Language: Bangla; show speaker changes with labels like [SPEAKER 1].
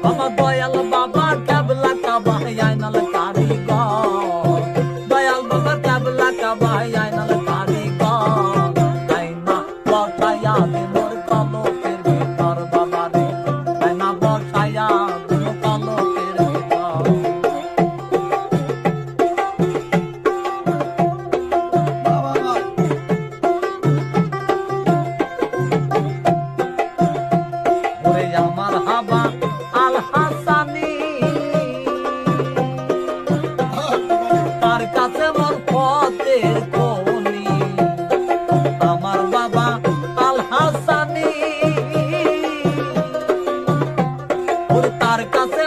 [SPEAKER 1] আমার দয়াল বাবা কেবলা কাবা আইনাল কারিগর, দয়াল বাবা কেবলা কাবা আইনাল কারিগর, আইনা বসায়া দে মোর কলকের ভিতর বাবা রে, আইনা বসায়া দে মোর কলকের ভিতর। ওরে আমার হাবা আল হাসানি, তার কাছে মোর পথের কলি, আমার বাবা আল হাসানি, ওরে তার কাছে